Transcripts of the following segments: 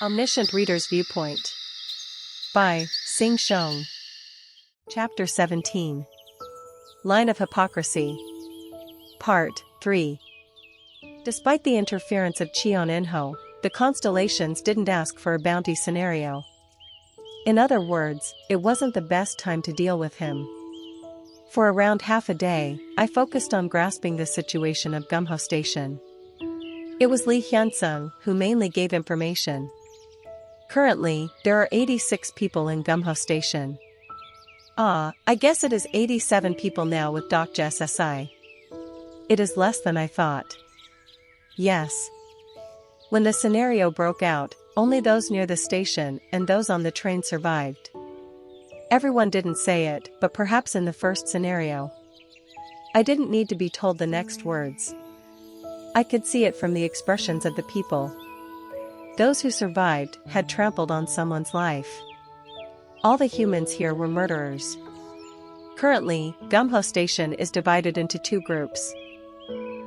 Omniscient Reader's Viewpoint by Sing Shong. Chapter 17. Line of Hypocrisy. Part 3. Despite the interference of Cheon In-ho, the constellations didn't ask for a bounty scenario. In other words, it wasn't the best time to deal with him. For around half a day, I focused on grasping the situation of Gumho Station. It was Lee Hyun-sung who mainly gave information. Currently, there are 86 people in Gumho Station. I guess it is 87 people now with Dr. SSI. It is less than I thought. Yes. When the scenario broke out, only those near the station and those on the train survived. Everyone didn't say it, but perhaps in the first scenario. I didn't need to be told the next words. I could see it from the expressions of the people. Those who survived had trampled on someone's life. All the humans here were murderers. Currently, Gumho Station is divided into two groups.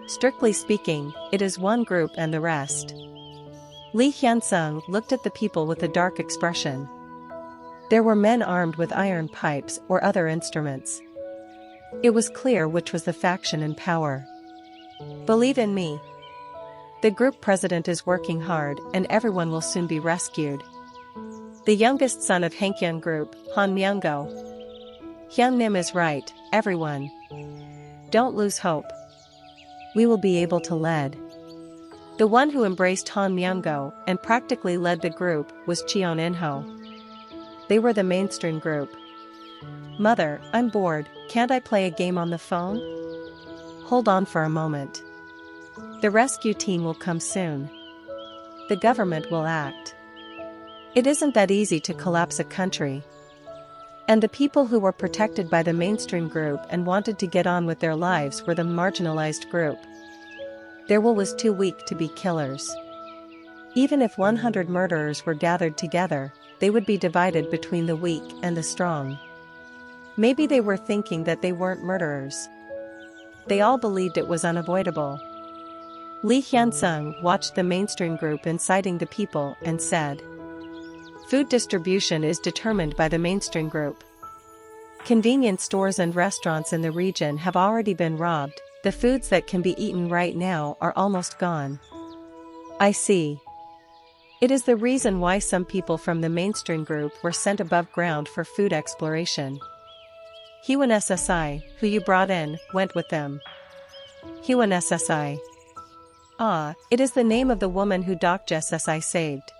Strictly speaking, it is one group and the rest. Lee Hyun-sung looked at the people with a dark expression. There were men armed with iron pipes or other instruments. It was clear which was the faction in power. Believe in me. The group president is working hard and everyone will soon be rescued. The youngest son of Hankyun Group, Han Myung-go. Hyun-nim is right, everyone. Don't lose hope. We will be able to lead. The one who embraced Han Myung-go and practically led the group was Cheon In-ho. They were the mainstream group. Mother, I'm bored, can't I play a game on the phone? Hold on for a moment. The rescue team will come soon. The government will act. It isn't that easy to collapse a country. And the people who were protected by the mainstream group and wanted to get on with their lives were the marginalized group. Their will was too weak to be killers. Even if 100 murderers were gathered together, they would be divided between the weak and the strong. Maybe they were thinking that they weren't murderers. They all believed it was unavoidable. Lee Hyun-sung watched the mainstream group inciting the people and said, "Food distribution is determined by the mainstream group. Convenience stores and restaurants in the region have already been robbed. The foods that can be eaten right now are almost gone." I see. It is the reason why some people from the mainstream group were sent above ground for food exploration. Hyun SSI, who you brought in, went with them. Hyun SSI. It is the name of the woman who Dr. SSI saved.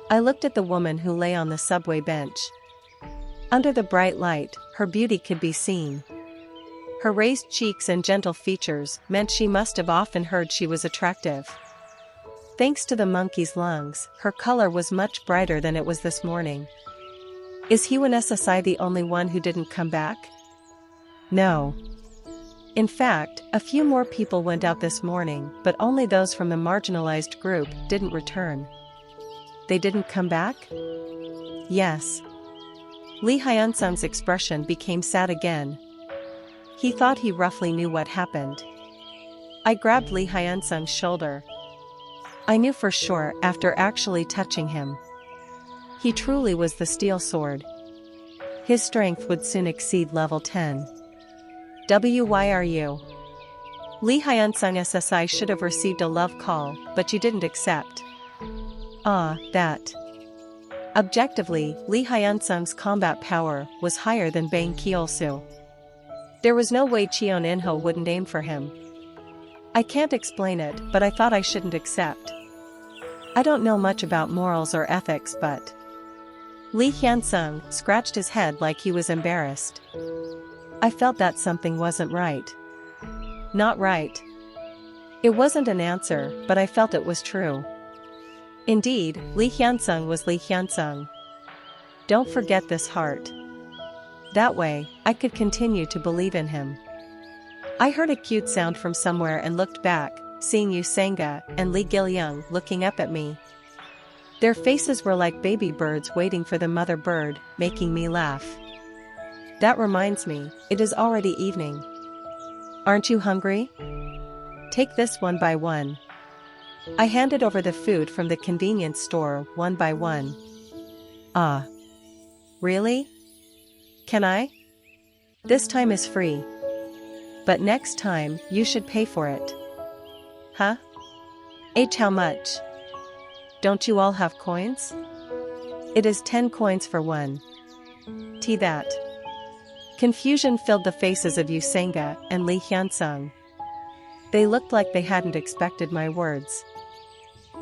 I looked at the woman who lay on the subway bench. Under the bright light, her beauty could be seen. Her raised cheeks and gentle features meant she must have often heard she was attractive. Thanks to the monkey's lungs, her color was much brighter than it was this morning. Is Hyun SSI the only one who didn't come back? No. In fact, a few more people went out this morning, but only those from the marginalized group didn't return. They didn't come back? Yes. Lee Hyun-sung's expression became sad again. He thought he roughly knew what happened. I grabbed Lee Hyun-sung's shoulder. I knew for sure after actually touching him. He truly was the steel sword. His strength would soon exceed level 10. Why are you? Lee Hyun-sung SSI should have received a love call, but you didn't accept. That. Objectively, Lee Hyun-sung's combat power was higher than Bang Kyeol-soo. There was no way Cheon In-ho wouldn't aim for him. I can't explain it, but I thought I shouldn't accept. I don't know much about morals or ethics, but... Lee Hyun-sung scratched his head like he was embarrassed. I felt that something wasn't right. Not right. It wasn't an answer, but I felt it was true. Indeed, Lee Hyun-sung was Lee Hyun-sung. Don't forget this heart. That way, I could continue to believe in him. I heard a cute sound from somewhere and looked back, seeing Yu Sanga and Lee Gil-young looking up at me. Their faces were like baby birds waiting for the mother bird, making me laugh. That reminds me, it is already evening. Aren't you hungry? Take this one by one. I handed over the food from the convenience store one by one. Ah. Really? Can I? This time is free. But next time, you should pay for it. Huh? How much? Don't you all have coins? It is 10 coins for one. That. Confusion filled the faces of Yu Senga and Li Hyunsung. They looked like they hadn't expected my words.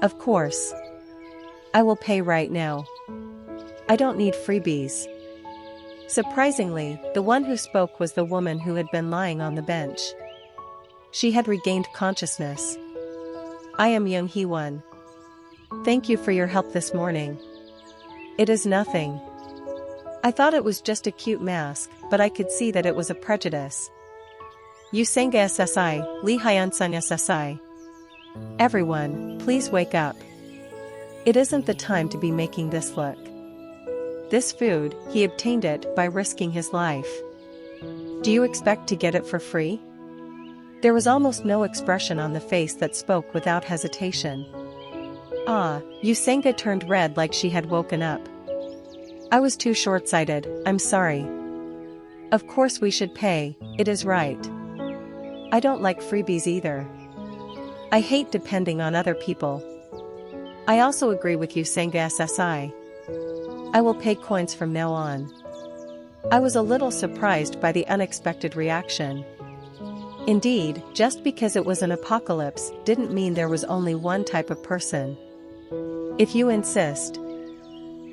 Of course. I will pay right now. I don't need freebies. Surprisingly, the one who spoke was the woman who had been lying on the bench. She had regained consciousness. I am Young Hee-won. Thank you for your help this morning. It is nothing. I thought it was just a cute mask, but I could see that it was a prejudice. Yu Senga SSI, Li Hyunsung SSI. Everyone, please wake up. It isn't the time to be making this look. This food, he obtained it by risking his life. Do you expect to get it for free? There was almost no expression on the face that spoke without hesitation. Yu Senga turned red like she had woken up. I was too short-sighted, I'm sorry. Of course we should pay, it is right. I don't like freebies either. I hate depending on other people. I also agree with Yu Senga SSI. I will pay coins from now on. I was a little surprised by the unexpected reaction. Indeed, just because it was an apocalypse didn't mean there was only one type of person. If you insist.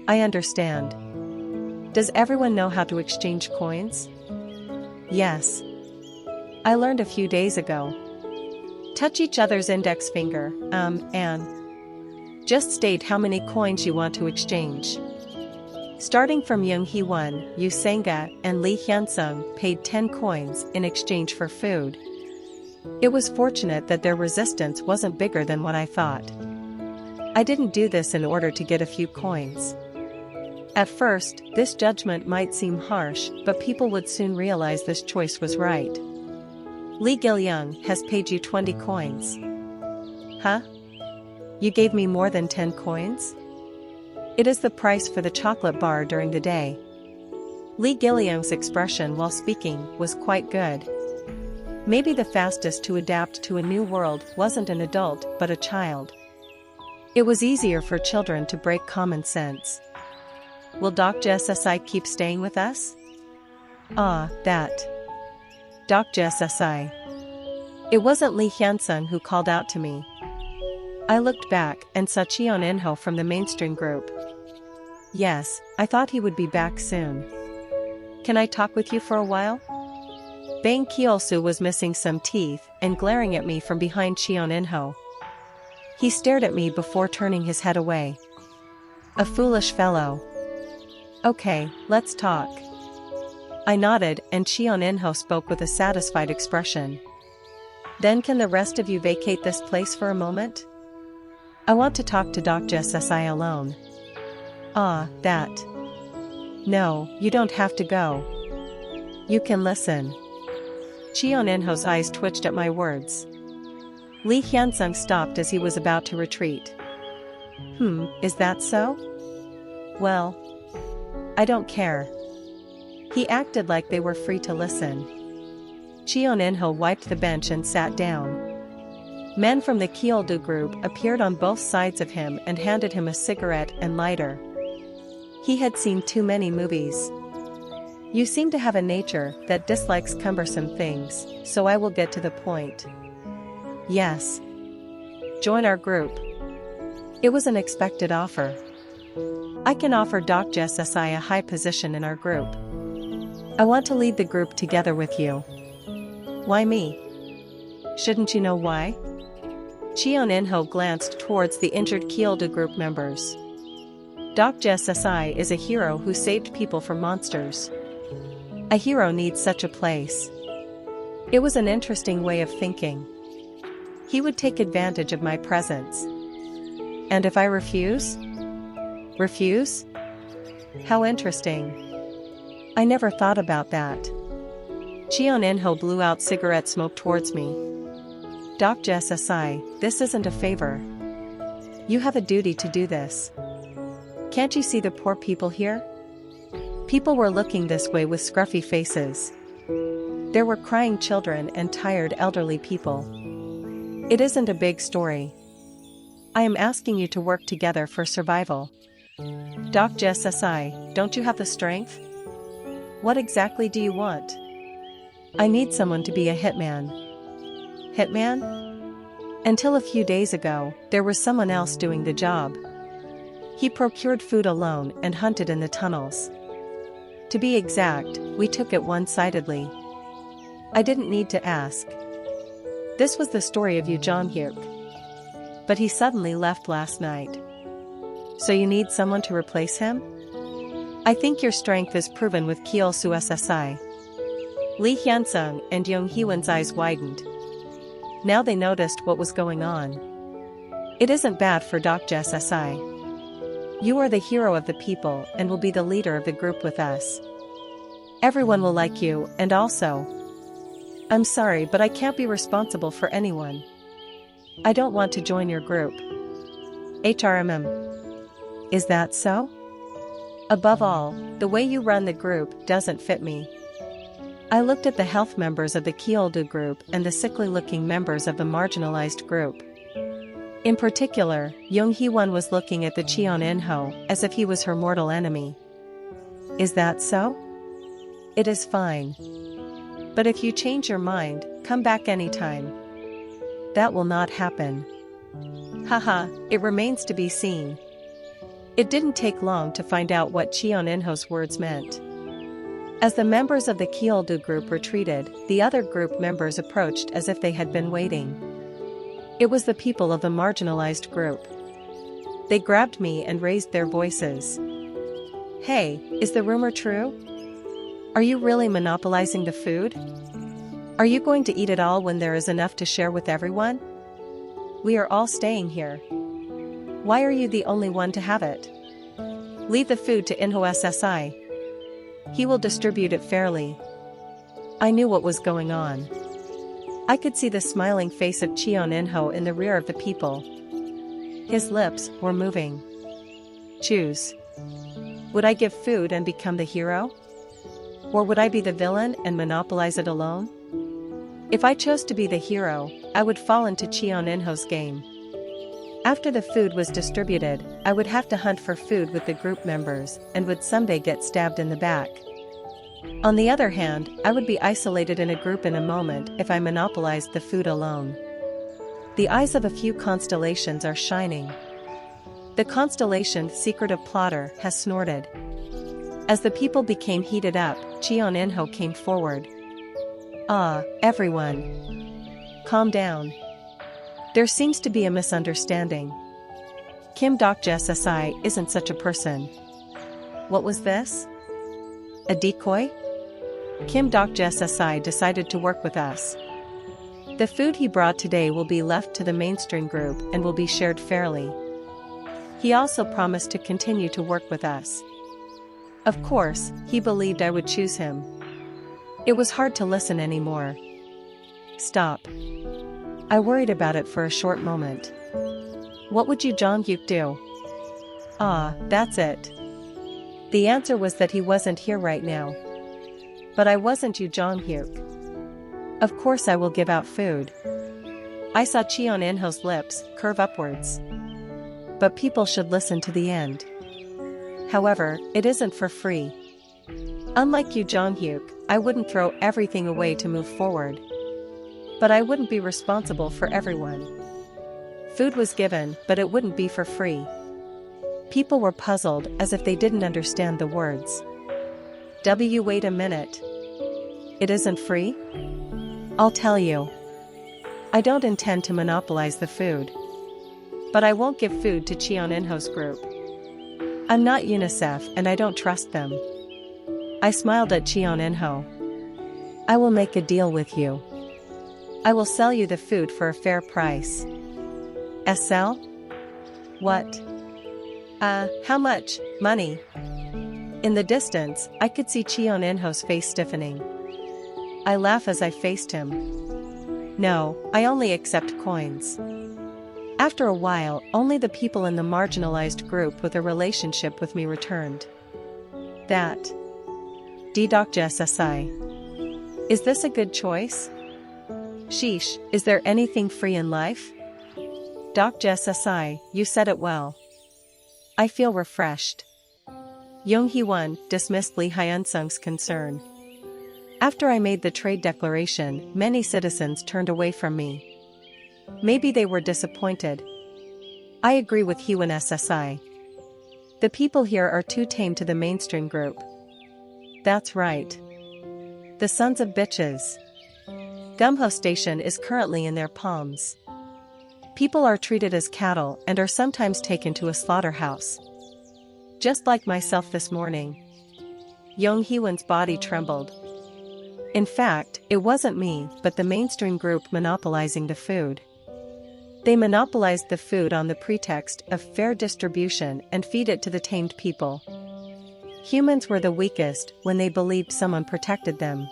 I understand. Does everyone know how to exchange coins? Yes. I learned a few days ago. Touch each other's index finger, and just state how many coins you want to exchange. Starting from Young Hee-won, Yu Senga, and Li Hyunsung paid 10 coins in exchange for food. It was fortunate that their resistance wasn't bigger than what I thought. I didn't do this in order to get a few coins. At first, this judgment might seem harsh, but people would soon realize this choice was right. Lee Gil-young has paid you 20 coins. Huh? You gave me more than 10 coins? It is the price for the chocolate bar during the day. Lee Gil-young's expression while speaking was quite good. Maybe the fastest to adapt to a new world wasn't an adult but a child. It was easier for children to break common sense. Will Dr. SSI keep staying with us? That. Dr. SSI. It wasn't Li Hyunsung who called out to me. I looked back and saw Cheon In-ho from the mainstream group. Yes, I thought he would be back soon. Can I talk with you for a while? Bang Kyeolsu was missing some teeth and glaring at me from behind Cheon In-ho. He stared at me before turning his head away. A foolish fellow. Okay, let's talk. I nodded and Cheon In-ho spoke with a satisfied expression. Then can the rest of you vacate this place for a moment? I want to talk to Dr. SSI alone. That. No, you don't have to go. You can listen. Cheon In-ho's eyes twitched at my words. Li Hyunsung stopped as he was about to retreat. Is that so? Well, I don't care. He acted like they were free to listen. Cheon In-ho wiped the bench and sat down. Men from the Kyeoldu group appeared on both sides of him and handed him a cigarette and lighter. He had seen too many movies. You seem to have a nature that dislikes cumbersome things, so I will get to the point. Yes. Join our group. It was an expected offer. I can offer Dr. SSI a high position in our group. I want to lead the group together with you. Why me? Shouldn't you know why? Cheon In-ho glanced towards the injured Kyeoldu group members. Dr. SSI is a hero who saved people from monsters. A hero needs such a place. It was an interesting way of thinking. He would take advantage of my presence. And if I refuse? Refuse? How interesting. I never thought about that. Cheon In-ho blew out cigarette smoke towards me. Dr. SSI, this isn't a favor. You have a duty to do this. Can't you see the poor people here? People were looking this way with scruffy faces. There were crying children and tired elderly people. It isn't a big story. I am asking you to work together for survival. Doc Jess SI, don't you have the strength? What exactly do you want? I need someone to be a hitman. Hitman? Until a few days ago, there was someone else doing the job. He procured food alone and hunted in the tunnels. To be exact, we took it one-sidedly. I didn't need to ask. This was the story of Yu Jong-hyuk. But he suddenly left last night. So you need someone to replace him? I think your strength is proven with Kiel Su SSI. Lee Hyun-sung and Yong Hee-won's eyes widened. Now they noticed what was going on. It isn't bad for Doc Jess SI. You are the hero of the people and will be the leader of the group with us. Everyone will like you, and also, I'm sorry, but I can't be responsible for anyone. I don't want to join your group. HRMM. Is that so? Above all, the way you run the group doesn't fit me. I looked at the health members of the Kioldu group and the sickly-looking members of the marginalized group. In particular, Yong Hee-won was looking at the Cheon In-ho as if he was her mortal enemy. Is that so? It is fine. But if you change your mind, come back anytime. That will not happen. Haha, it remains to be seen. It didn't take long to find out what Cheon In-ho's words meant. As the members of the Kioldu group retreated, the other group members approached as if they had been waiting. It was the people of the marginalized group. They grabbed me and raised their voices. Hey, is the rumor true? Are you really monopolizing the food? Are you going to eat it all when there is enough to share with everyone? We are all staying here. Why are you the only one to have it? Leave the food to Inho SSI. He will distribute it fairly. I knew what was going on. I could see the smiling face of Cheon In-ho in the rear of the people. His lips were moving. Choose. Would I give food and become the hero? Or would I be the villain and monopolize it alone? If I chose to be the hero, I would fall into Cheon In-ho's game. After the food was distributed, I would have to hunt for food with the group members and would someday get stabbed in the back. On the other hand, I would be isolated in a group in a moment if I monopolized the food alone. The eyes of a few constellations are shining. The constellation Secretive Plotter has snorted. As the people became heated up, Cheon In-ho came forward. Ah, everyone. Calm down. There seems to be a misunderstanding. Kim Doc Jess SI isn't such a person. What was this? A decoy? Kim Doc Jess SI decided to work with us. The food he brought today will be left to the mainstream group and will be shared fairly. He also promised to continue to work with us. Of course, he believed I would choose him. It was hard to listen anymore. Stop. I worried about it for a short moment. What would Yu Jong-hyuk do? Ah, that's it. The answer was that he wasn't here right now. But I wasn't Yu Jong-hyuk. Of course I will give out food. I saw Cheon In-ho's lips curve upwards. But people should listen to the end. However, it isn't for free. Unlike Yu Jong-hyuk, I wouldn't throw everything away to move forward. But I wouldn't be responsible for everyone. Food was given, but it wouldn't be for free. People were puzzled as if they didn't understand the words. Wait a minute. It isn't free? I'll tell you. I don't intend to monopolize the food. But I won't give food to Cheon In-ho's group. I'm not UNICEF and I don't trust them. I smiled at Cheon In-ho. I will make a deal with you. I will sell you the food for a fair price. SL? What? How much money? In the distance, I could see Cheon In-ho's face stiffening. I laugh as I faced him. No, I only accept coins. After a while, only the people in the marginalized group with a relationship with me returned. That. DDoc. Is this a good choice? Sheesh, is there anything free in life? Doc Jessasai, you said it well. I feel refreshed. Yonghee-won dismissed Lee Hyun-sung's concern. After I made the trade declaration, many citizens turned away from me. Maybe they were disappointed. I agree with Hyun SSI. The people here are too tame to the mainstream group. That's right. The sons of bitches. Gumho Station is currently in their palms. People are treated as cattle and are sometimes taken to a slaughterhouse. Just like myself this morning. Yonghee-won's body trembled. In fact, it wasn't me, but the mainstream group monopolizing the food. They monopolized the food on the pretext of fair distribution and feed it to the tamed people. Humans were the weakest when they believed someone protected them.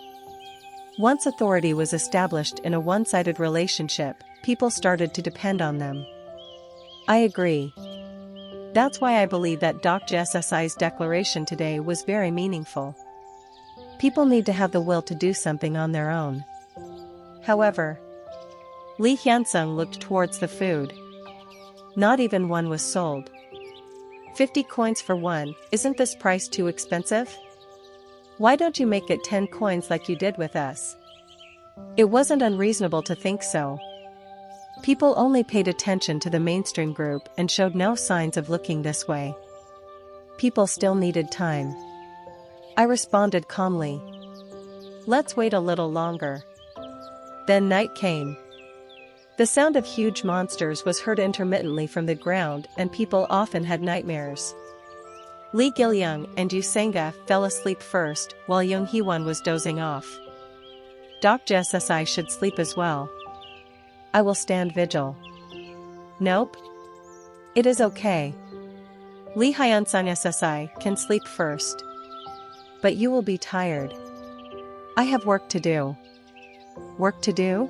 Once authority was established in a one-sided relationship, people started to depend on them. I agree. That's why I believe that Dr. SSI's declaration today was very meaningful. People need to have the will to do something on their own. However, Lee Hyun-sung looked towards the food. Not even one was sold. 50 coins for one, isn't this price too expensive? Why don't you make it 10 coins like you did with us? It wasn't unreasonable to think so. People only paid attention to the mainstream group and showed no signs of looking this way. People still needed time. I responded calmly. Let's wait a little longer. Then night came. The sound of huge monsters was heard intermittently from the ground, and people often had nightmares. Lee Gil-young and Yu Sanga fell asleep first, while Yonghee-won was dozing off. Doc SSI should sleep as well. I will stand vigil. Nope. It is okay. Lee Hyun-sung SSI can sleep first. But you will be tired. I have work to do. Work to do?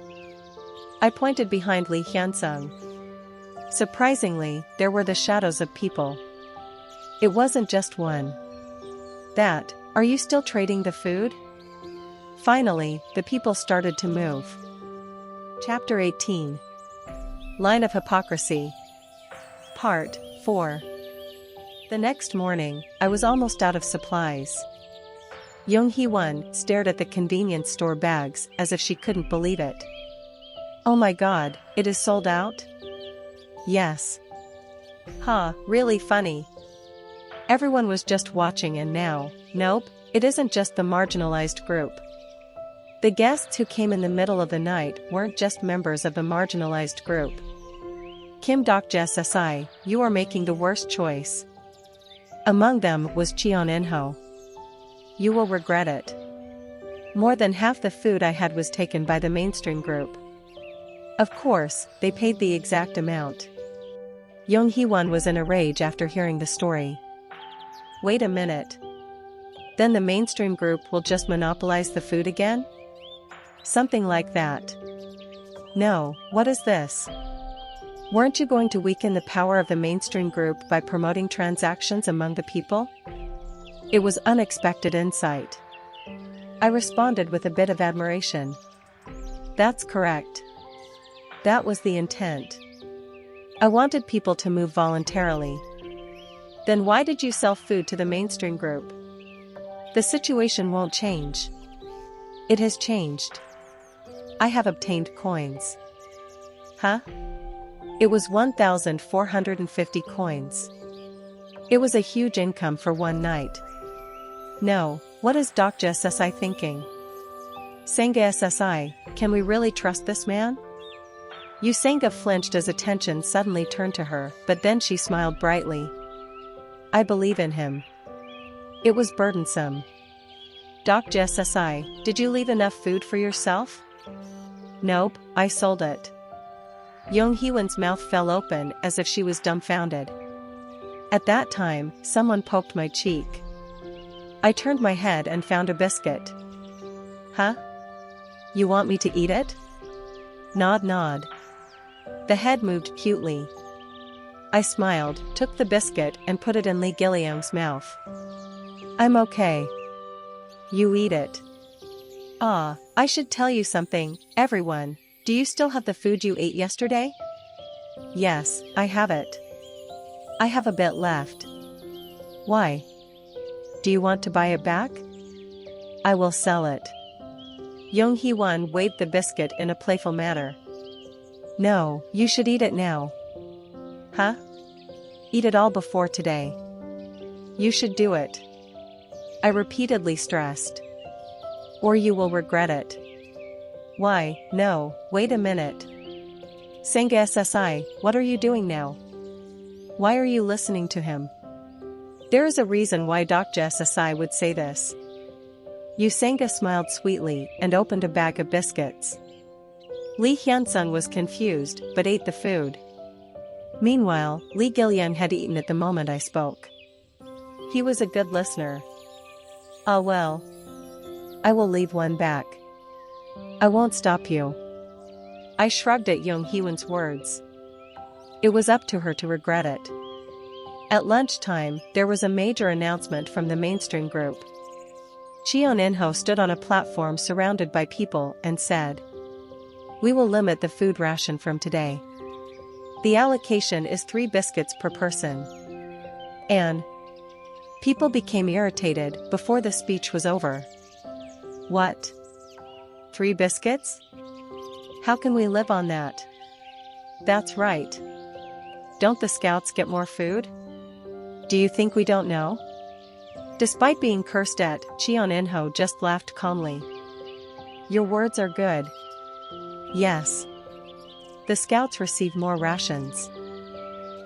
I pointed behind Lee Hyun-sung. Surprisingly, there were the shadows of people. It wasn't just one. That, are you still trading the food? Finally, the people started to move. Chapter 18. Line of Hypocrisy. Part 4. The next morning, I was almost out of supplies. Yonghee-won stared at the convenience store bags as if she couldn't believe it. Oh my god, it is sold out? Yes. Huh, really funny. Everyone was just watching and now, nope, it isn't just the marginalized group. The guests who came in the middle of the night weren't just members of the marginalized group. Kim Dok-SSI, you are making the worst choice. Among them was Cheon In-ho. You will regret it. More than half the food I had was taken by the mainstream group. Of course, they paid the exact amount. Yonghee-won was in a rage after hearing the story. Wait a minute. Then the mainstream group will just monopolize the food again? Something like that. No, what is this? Weren't you going to weaken the power of the mainstream group by promoting transactions among the people? It was unexpected insight. I responded with a bit of admiration. That's correct. That was the intent. I wanted people to move voluntarily. Then why did you sell food to the mainstream group? The situation won't change. It has changed. I have obtained coins. Huh? It was 1,450 coins. It was a huge income for one night. No, what is Dr. SSI thinking? Sanga SSI, can we really trust this man? Yusanga flinched as attention suddenly turned to her, but then she smiled brightly. I believe in him. It was burdensome. Dr. SSI, did you leave enough food for yourself? Nope, I sold it. Yonghee-won's mouth fell open as if she was dumbfounded. At that time, someone poked my cheek. I turned my head and found a biscuit. Huh? You want me to eat it? Nod nod. The head moved cutely. I smiled, took the biscuit and put it in Lee Gilliam's mouth. I'm okay. You eat it. Ah, I should tell you something, everyone. Do you still have the food you ate yesterday? Yes, I have it. I have a bit left. Why? Do you want to buy it back? I will sell it. Young Hee-won waved the biscuit in a playful manner. No, you should eat it now. Huh? Eat it all before today. You should do it. I repeatedly stressed. Or you will regret it. Why, no, wait a minute. Sanga SSI, what are you doing now? Why are you listening to him? There is a reason why Dr. SSI would say this. Yusanga smiled sweetly and opened a bag of biscuits. Lee Hyun-sung was confused but ate the food. Meanwhile, Lee Gillian had eaten at the moment I spoke. He was a good listener. Ah well. I will leave one back. I won't stop you. I shrugged at Young Hee-won's words. It was up to her to regret it. At lunchtime, there was a major announcement from the mainstream group. Cheon In-ho stood on a platform surrounded by people and said, "We will limit the food ration from today. The allocation is 3 biscuits per person." And people became irritated before the speech was over. What? 3 biscuits? How can we live on that? That's right. Don't the scouts get more food? Do you think we don't know? Despite being cursed at, Cheon In-ho just laughed calmly. Your words are good. Yes. The scouts receive more rations.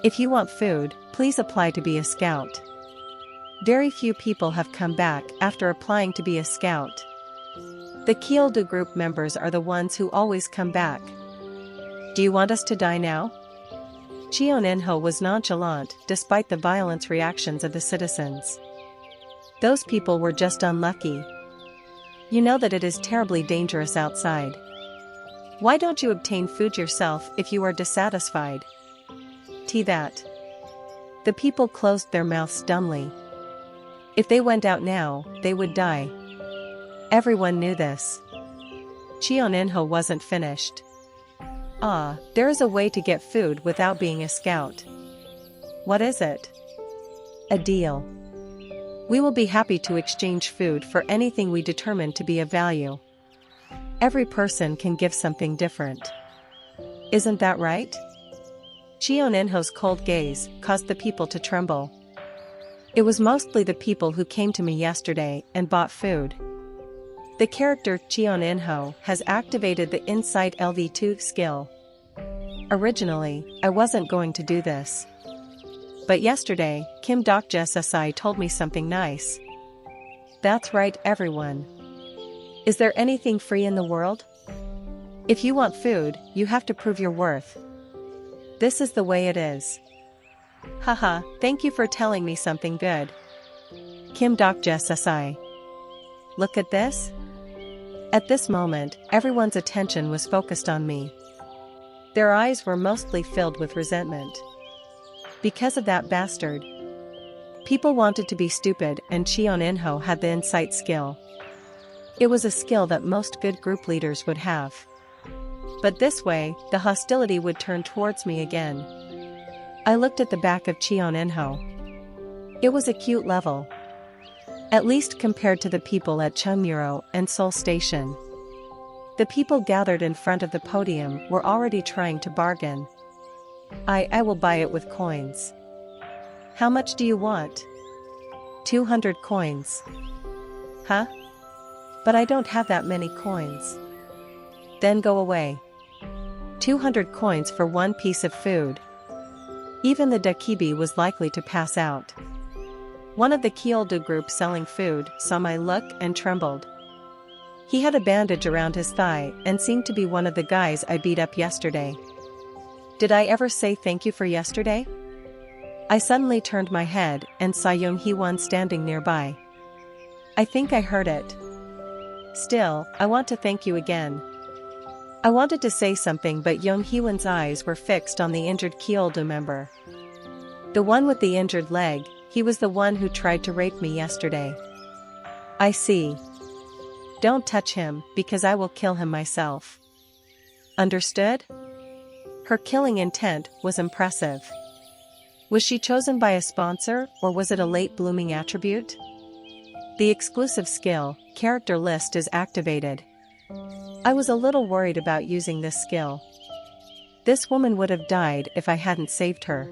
If you want food, please apply to be a scout. Very few people have come back after applying to be a scout. The Kieldu group members are the ones who always come back. Do you want us to die now? Cheon In-ho was nonchalant despite the violent reactions of the citizens. Those people were just unlucky. You know that it is terribly dangerous outside. Why don't you obtain food yourself if you are dissatisfied? That. The people closed their mouths dumbly. If they went out now, they would die. Everyone knew this. Cheon In-ho wasn't finished. Ah, there is a way to get food without being a scout. What is it? A deal. We will be happy to exchange food for anything we determine to be of value. Every person can give something different. Isn't that right? Cheon In-ho's cold gaze caused the people to tremble. It was mostly the people who came to me yesterday and bought food. The character Cheon In-ho has activated the Insight LV2 skill. Originally, I wasn't going to do this. But yesterday, Kim Dok-jesasai told me something nice. That's right, everyone. Is there anything free in the world? If you want food, you have to prove your worth. This is the way it is. Haha, thank you for telling me something good. Kim Dok-jesasai. Look at this. At this moment, everyone's attention was focused on me. Their eyes were mostly filled with resentment. Because of that bastard. People wanted to be stupid and Cheon In-ho had the insight skill. It was a skill that most good group leaders would have. But this way, the hostility would turn towards me again. I looked at the back of Cheon In-ho. It was a cute level. At least compared to the people at Chunmuro and Seoul Station. The people gathered in front of the podium were already trying to bargain. I will buy it with coins. How much do you want? 200 coins. Huh? But I don't have that many coins. Then go away. 200 coins for one piece of food. Even the Dakibi was likely to pass out. One of the Kieldu group selling food saw my look and trembled. He had a bandage around his thigh and seemed to be one of the guys I beat up yesterday. Did I ever say thank you for yesterday? I suddenly turned my head and saw Young Hee-won standing nearby. I think I heard it. Still, I want to thank you again. I wanted to say something, but Young Hee-won's eyes were fixed on the injured Kyeoldo member. The one with the injured leg, he was the one who tried to rape me yesterday. I see. Don't touch him, because I will kill him myself. Understood? Her killing intent was impressive. Was she chosen by a sponsor, or was it a late-blooming attribute? The exclusive skill, character list is activated. I was a little worried about using this skill. This woman would have died if I hadn't saved her.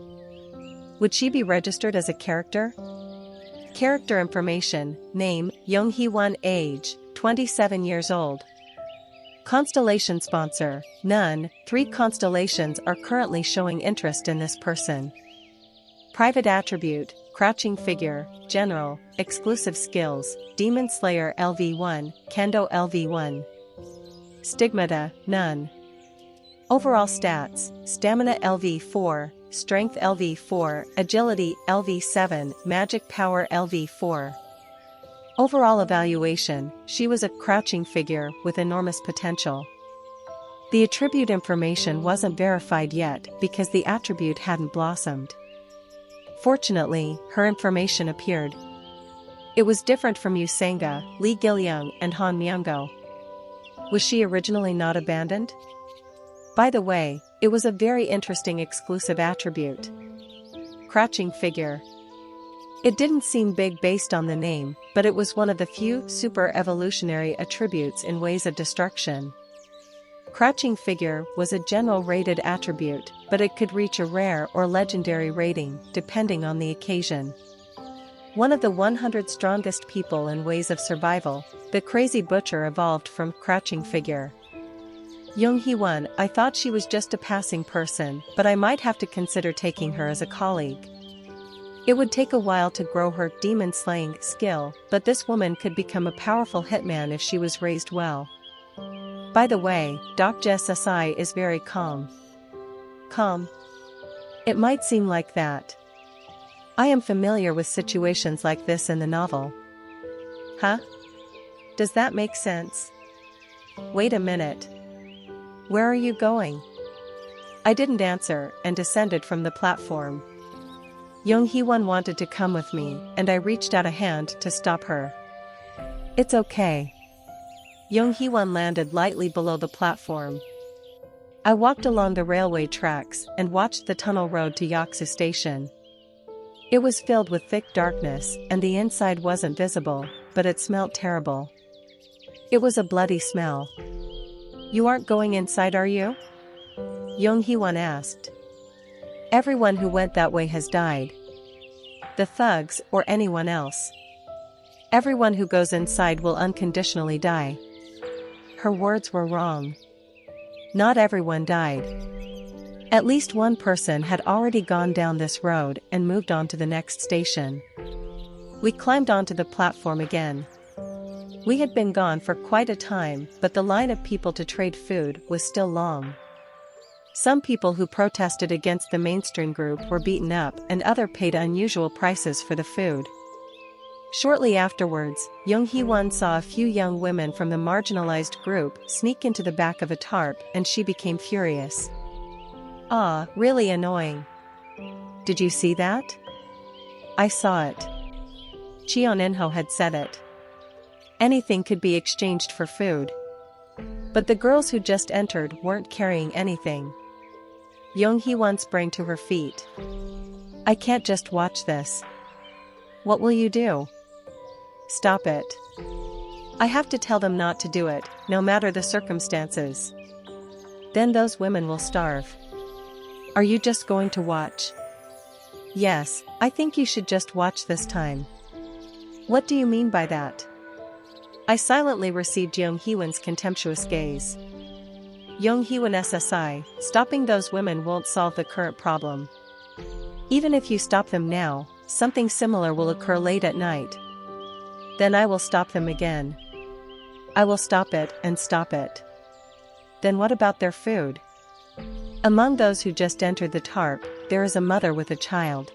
Would she be registered as a character? Character information, name, Young Hee-won, age, 27 years old. Constellation sponsor, none, 3 constellations are currently showing interest in this person. Private attribute, crouching figure, general, exclusive skills, Demon Slayer LV1, Kendo LV1. Stigmata, none. Overall stats, Stamina LV4, Strength LV4, Agility LV7, Magic Power LV4. Overall evaluation, she was a crouching figure with enormous potential. The attribute information wasn't verified yet because the attribute hadn't blossomed. Fortunately, her information appeared. It was different from Yu Sanga, Lee Gil-young, and Han Myung-go. Was she originally not abandoned? By the way, it was a very interesting exclusive attribute. Crouching figure. It didn't seem big based on the name, but it was one of the few super evolutionary attributes in Ways of Destruction. Crouching figure was a general rated attribute, but it could reach a rare or legendary rating, depending on the occasion. One of the 100 strongest people in Ways of Survival, the Crazy Butcher, evolved from crouching figure. Young Hee-won, I thought she was just a passing person, but I might have to consider taking her as a colleague. It would take a while to grow her demon-slaying skill, but this woman could become a powerful hitman if she was raised well. By the way, Dr. Sasai is very calm. Calm? It might seem like that. I am familiar with situations like this in the novel. Huh? Does that make sense? Wait a minute. Where are you going? I didn't answer and descended from the platform. Young Hee-won wanted to come with me, and I reached out a hand to stop her. It's okay. Young Hee-won landed lightly below the platform. I walked along the railway tracks and watched the tunnel road to Yaksu Station. It was filled with thick darkness, and the inside wasn't visible, but it smelled terrible. It was a bloody smell. You aren't going inside, are you? Young Hee-won asked. Everyone who went that way has died. The thugs or anyone else. Everyone who goes inside will unconditionally die. Her words were wrong. Not everyone died. At least one person had already gone down this road and moved on to the next station. We climbed onto the platform again. We had been gone for quite a time, but the line of people to trade food was still long. Some people who protested against the mainstream group were beaten up, and others paid unusual prices for the food. Shortly afterwards, Young Hee-won saw a few young women from the marginalized group sneak into the back of a tarp, and she became furious. Ah, really annoying. Did you see that? I saw it. Cheon In-ho had said it. Anything could be exchanged for food. But the girls who just entered weren't carrying anything. Young Hee-won sprang to her feet. I can't just watch this. What will you do? Stop it. I have to tell them not to do it, no matter the circumstances. Then those women will starve. Are you just going to watch? Yes, I think you should just watch this time. What do you mean by that? I silently received Young Hee-won's contemptuous gaze. Young Hee-won SSI, stopping those women won't solve the current problem. Even if you stop them now, something similar will occur late at night. Then I will stop them again. I will stop it and stop it. Then what about their food? Among those who just entered the tarp, there is a mother with a child.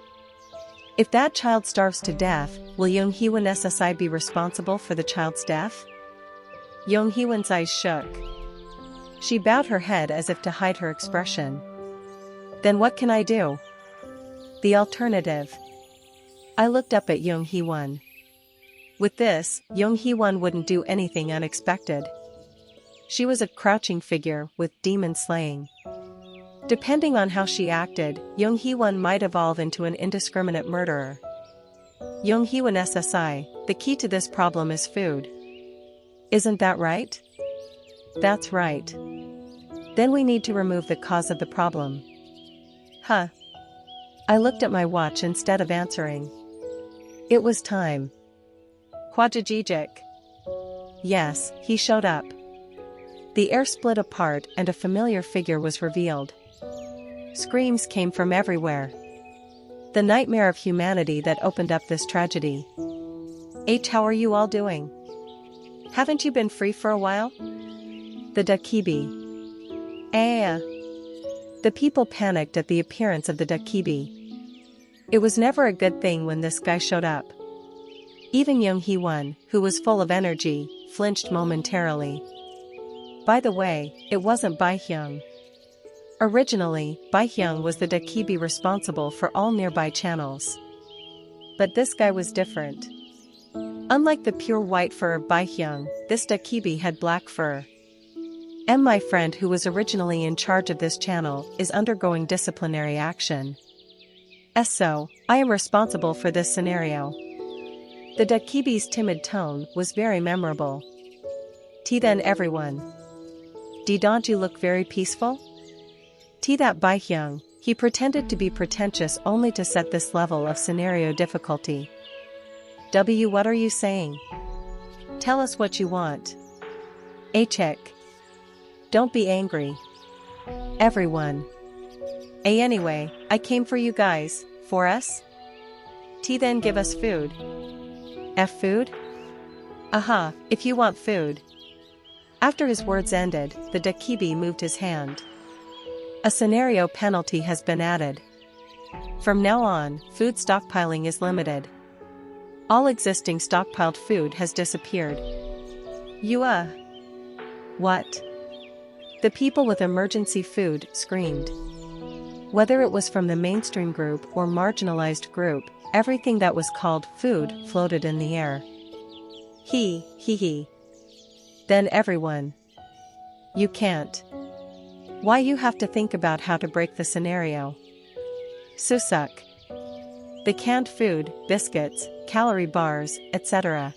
If that child starves to death, will Young Hee-won SSI be responsible for the child's death? Young Hee-won's eyes shook. She bowed her head as if to hide her expression. Then what can I do? The alternative. I looked up at Young Hee-won. With this, Young Hee-won wouldn't do anything unexpected. She was a crouching figure with demon slaying. Depending on how she acted, Young Hee-won might evolve into an indiscriminate murderer. Young Hee-won SSI, the key to this problem is food. Isn't that right? That's right. Then we need to remove the cause of the problem. Huh. I looked at my watch instead of answering. It was time. Kwajajijik. Yes, he showed up. The air split apart and a familiar figure was revealed. Screams came from everywhere. The nightmare of humanity that opened up this tragedy. H, how are you all doing? Haven't you been free for a while? The Dakibi. The people panicked at the appearance of the Dakibi. It was never a good thing when this guy showed up. Even Young Hee-won, who was full of energy, flinched momentarily. By the way, it wasn't Bae-hyung. Originally, Bae-hyung was the Dakibi responsible for all nearby channels. But this guy was different. Unlike the pure white fur of Bae-hyung, this Dakibi had black fur. My friend who was originally in charge of this channel is undergoing disciplinary action. So, I am responsible for this scenario. The Dakibi's timid tone was very memorable. Then everyone. Don't you look very peaceful? That Bae-hyung, he pretended to be pretentious only to set this level of scenario difficulty. What are you saying? Tell us what you want. Check. Don't be angry. Everyone. Anyway, I came for you guys, for us? Then give us food. Food? Aha, if you want food. After his words ended, the Dakibi moved his hand. A scenario penalty has been added. From now on, food stockpiling is limited. All existing stockpiled food has disappeared. What? The people with emergency food screamed. Whether it was from the mainstream group or marginalized group, everything that was called food floated in the air. He. Then everyone. You can't. Why you have to think about how to break the scenario? Susuk. The canned food, biscuits, calorie bars, etc.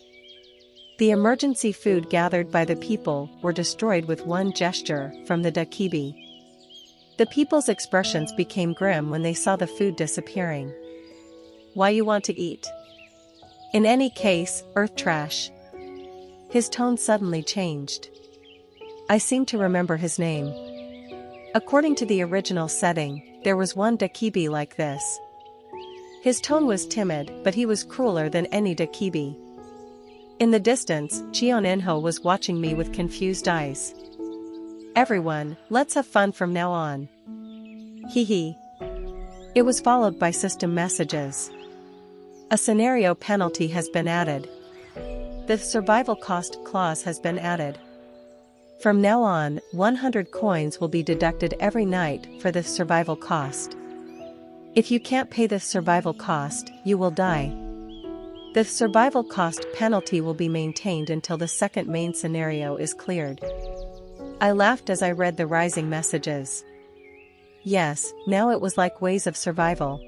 The emergency food gathered by the people were destroyed with one gesture from the Dakibi. The people's expressions became grim when they saw the food disappearing. Why you want to eat? In any case, earth trash. His tone suddenly changed. I seem to remember his name. According to the original setting, there was one Dakibi like this. His tone was timid, but he was crueler than any Dakibi. In the distance, Cheon In-ho was watching me with confused eyes. Everyone, let's have fun from now on. Hee. It was followed by system messages. A scenario penalty has been added. The survival cost clause has been added. From now on, 100 coins will be deducted every night for the survival cost. If you can't pay the survival cost, you will die. The survival cost penalty will be maintained until the second main scenario is cleared. I laughed as I read the rising messages. Yes, now it was like ways of survival.